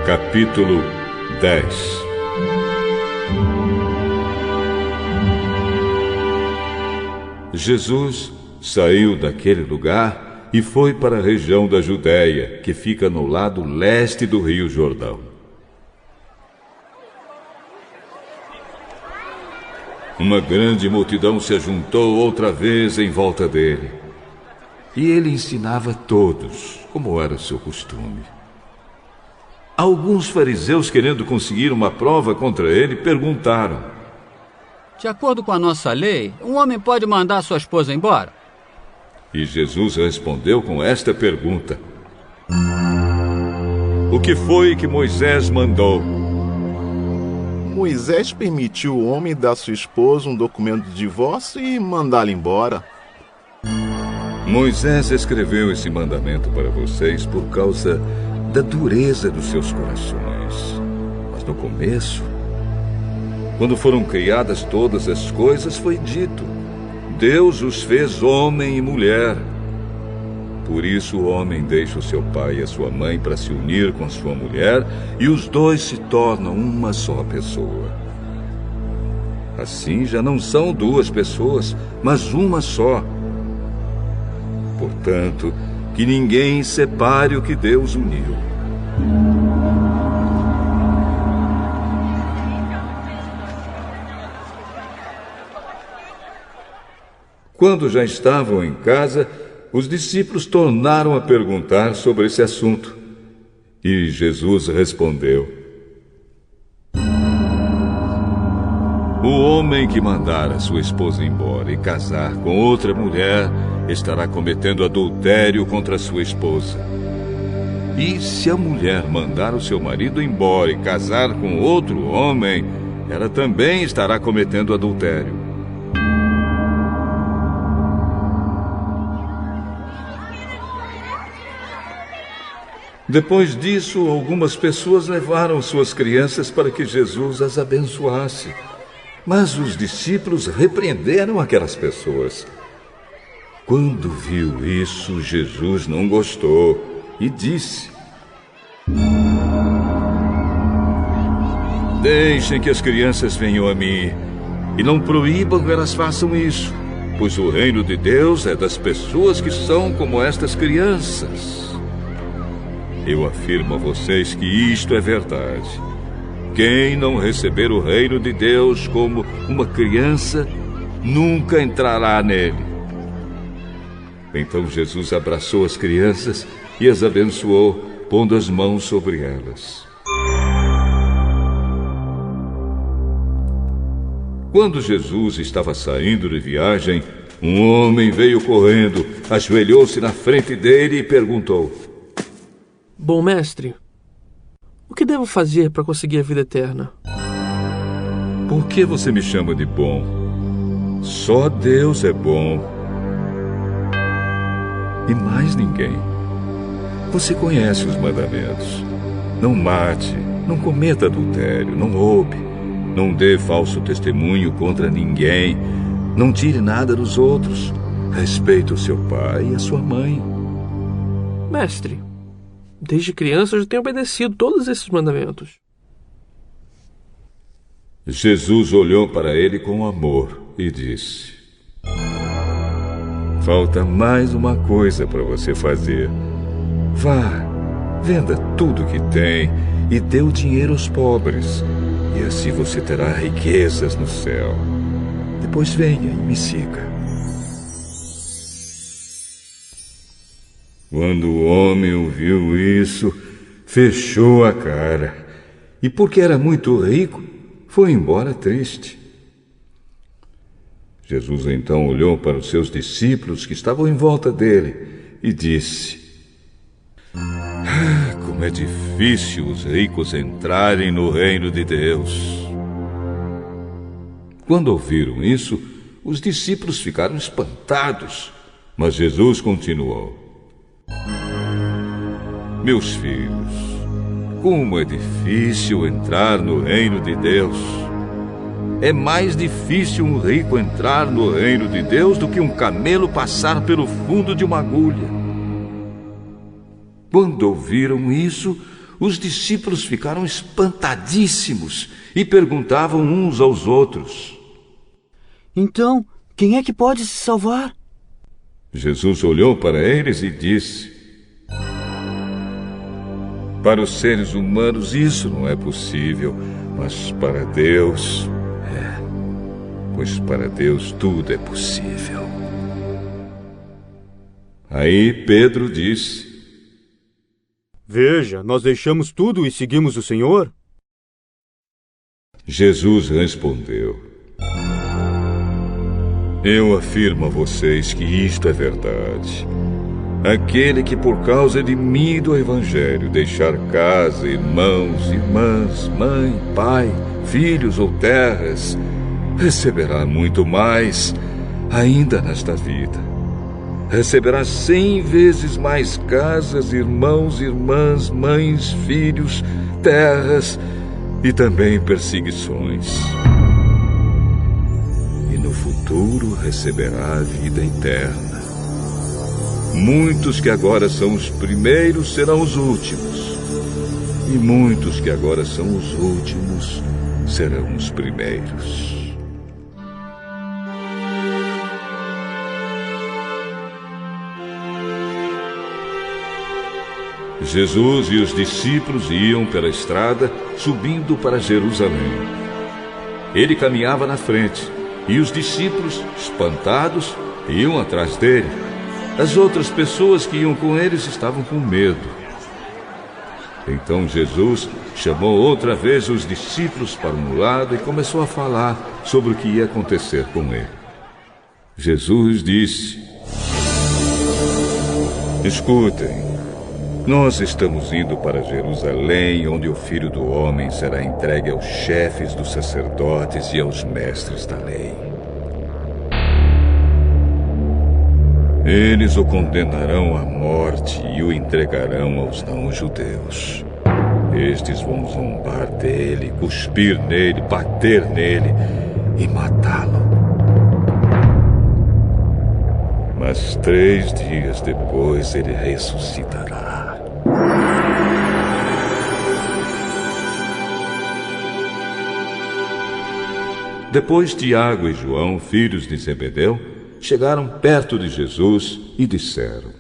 Capítulo 10. Jesus saiu daquele lugar e foi para a região da Judéia, que fica no lado leste do Rio Jordão. Uma grande multidão se ajuntou outra vez em volta dele. E ele ensinava a todos, como era seu costume. Alguns fariseus, querendo conseguir uma prova contra ele, perguntaram: de acordo com a nossa lei, um homem pode mandar sua esposa embora? E Jesus respondeu com esta pergunta: o que foi que Moisés mandou? Moisés permitiu o homem dar à sua esposa um documento de divórcio e mandá-la embora. Moisés escreveu esse mandamento para vocês por causa da dureza dos seus corações. Mas no começo, quando foram criadas todas as coisas, foi dito: Deus os fez homem e mulher. Por isso o homem deixa o seu pai e a sua mãe para se unir com sua mulher, e os dois se tornam uma só pessoa. Assim já não são duas pessoas, mas uma só. Portanto, que ninguém separe o que Deus uniu. Quando já estavam em casa, os discípulos tornaram a perguntar sobre esse assunto. E Jesus respondeu: o homem que mandar a sua esposa embora e casar com outra mulher estará cometendo adultério contra sua esposa. E se a mulher mandar o seu marido embora e casar com outro homem, ela também estará cometendo adultério. Depois disso, algumas pessoas levaram suas crianças para que Jesus as abençoasse. Mas os discípulos repreenderam aquelas pessoas. Quando viu isso, Jesus não gostou e disse: deixem que as crianças venham a mim e não proíbam que elas façam isso, pois o reino de Deus é das pessoas que são como estas crianças. Eu afirmo a vocês que isto é verdade. Quem não receber o reino de Deus como uma criança, nunca entrará nele. Então Jesus abraçou as crianças e as abençoou, pondo as mãos sobre elas. Quando Jesus estava saindo de viagem, um homem veio correndo, ajoelhou-se na frente dele e perguntou: bom mestre, o que devo fazer para conseguir a vida eterna? Por que você me chama de bom? Só Deus é bom. E mais ninguém. Você conhece os mandamentos: não mate, não cometa adultério, não roube, não dê falso testemunho contra ninguém, não tire nada dos outros, respeite o seu pai e a sua mãe. Mestre, desde criança eu já tenho obedecido todos esses mandamentos. Jesus olhou para ele com amor e disse: falta mais uma coisa para você fazer. Vá, venda tudo que tem e dê o dinheiro aos pobres, e assim você terá riquezas no céu. Depois venha e me siga. Quando o homem ouviu isso, fechou a cara, e porque era muito rico, foi embora triste. Jesus então olhou para os seus discípulos que estavam em volta dele e disse: como é difícil os ricos entrarem no reino de Deus. Quando ouviram isso, os discípulos ficaram espantados, mas Jesus continuou: meus filhos, como é difícil entrar no reino de Deus. É mais difícil um rico entrar no reino de Deus do que um camelo passar pelo fundo de uma agulha. Quando ouviram isso, os discípulos ficaram espantadíssimos e perguntavam uns aos outros: Então, quem é que pode se salvar? Jesus olhou para eles e disse: Para os seres humanos isso não é possível, mas para Deus é. Pois para Deus tudo é possível. Aí Pedro disse: Veja, nós deixamos tudo e seguimos o Senhor. Jesus respondeu: Eu afirmo a vocês que isto é verdade. Aquele que por causa de mim e do Evangelho deixar casa, irmãos, irmãs, mãe, pai, filhos ou terras, receberá muito mais ainda nesta vida. Receberá 100 vezes mais casas, irmãos, irmãs, mães, filhos, terras e também perseguições. E no futuro receberá a vida eterna. Muitos que agora são os primeiros serão os últimos, e muitos que agora são os últimos serão os primeiros. Jesus e os discípulos iam pela estrada, subindo para Jerusalém. Ele caminhava na frente, e os discípulos, espantados, iam atrás dele. As outras pessoas que iam com eles estavam com medo. Então Jesus chamou outra vez os discípulos para um lado e começou a falar sobre o que ia acontecer com ele. Jesus disse: Escutem, nós estamos indo para Jerusalém, onde o Filho do Homem será entregue aos chefes dos sacerdotes e aos mestres da lei. Eles o condenarão à morte e o entregarão aos não-judeus. Estes vão zombar dele, cuspir nele, bater nele e matá-lo. Mas 3 dias depois ele ressuscitará. Depois Tiago e João, filhos de Zebedeu, chegaram perto de Jesus e disseram: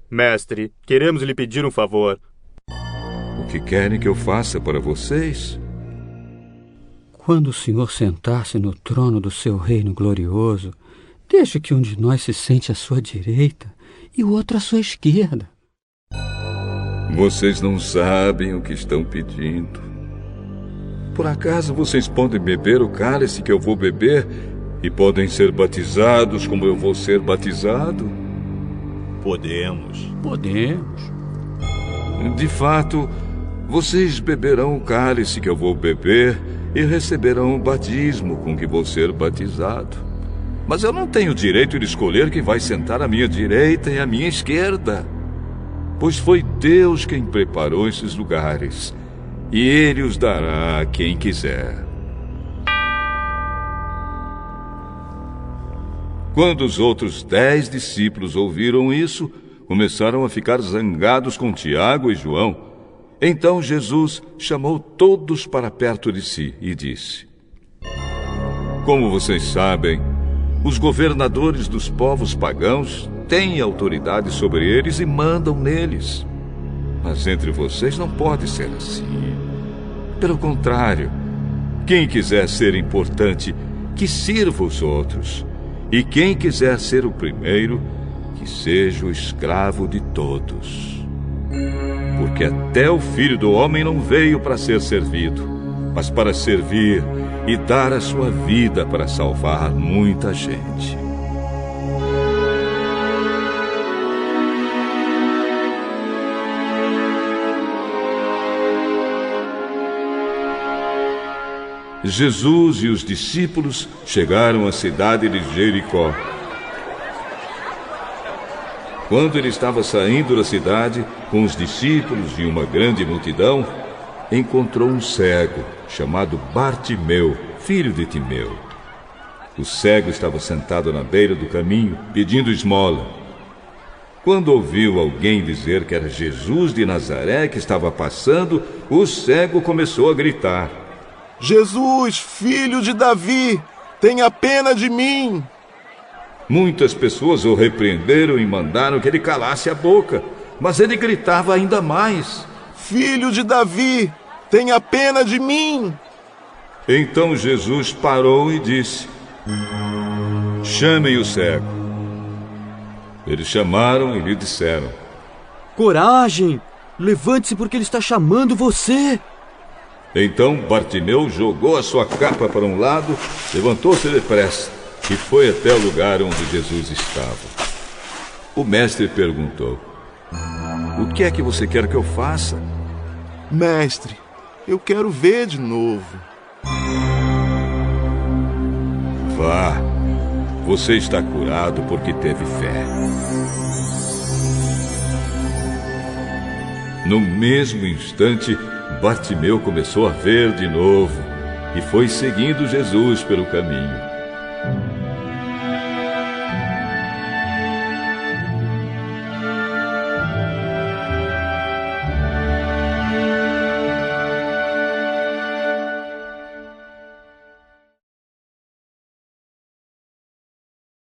Mestre, queremos lhe pedir um favor. O que querem que eu faça para vocês? Quando o Senhor sentar-se no trono do seu reino glorioso, deixe que um de nós se sente à sua direita e o outro à sua esquerda. Vocês não sabem o que estão pedindo. Por acaso vocês podem beber o cálice que eu vou beber e podem ser batizados como eu vou ser batizado? Podemos. De fato, vocês beberão o cálice que eu vou beber e receberão o batismo com que vou ser batizado. Mas eu não tenho o direito de escolher quem vai sentar à minha direita e à minha esquerda, pois foi Deus quem preparou esses lugares, e Ele os dará a quem quiser. Quando os outros 10 discípulos ouviram isso, começaram a ficar zangados com Tiago e João. Então Jesus chamou todos para perto de si e disse: Como vocês sabem, os governadores dos povos pagãos têm autoridade sobre eles e mandam neles. Mas entre vocês não pode ser assim. Pelo contrário, quem quiser ser importante, que sirva os outros. E quem quiser ser o primeiro, que seja o escravo de todos. Porque até o Filho do Homem não veio para ser servido, mas para servir e dar a sua vida para salvar muita gente. Jesus e os discípulos chegaram à cidade de Jericó. Quando ele estava saindo da cidade, com os discípulos e uma grande multidão, encontrou um cego, chamado Bartimeu, filho de Timeu. O cego estava sentado na beira do caminho, pedindo esmola. Quando ouviu alguém dizer que era Jesus de Nazaré que estava passando, o cego começou a gritar: Jesus, filho de Davi, tenha pena de mim! Muitas pessoas o repreenderam e mandaram que ele calasse a boca, mas ele gritava ainda mais: Filho de Davi, tenha pena de mim! Então Jesus parou e disse: Chamem o cego. Eles chamaram e lhe disseram: Coragem! Levante-se porque ele está chamando você! Então Bartimeu jogou a sua capa para um lado, levantou-se depressa e foi até o lugar onde Jesus estava. O mestre perguntou: O que é que você quer que eu faça? Mestre, eu quero ver de novo. Vá, você está curado porque teve fé. No mesmo instante, Bartimeu começou a ver de novo e foi seguindo Jesus pelo caminho.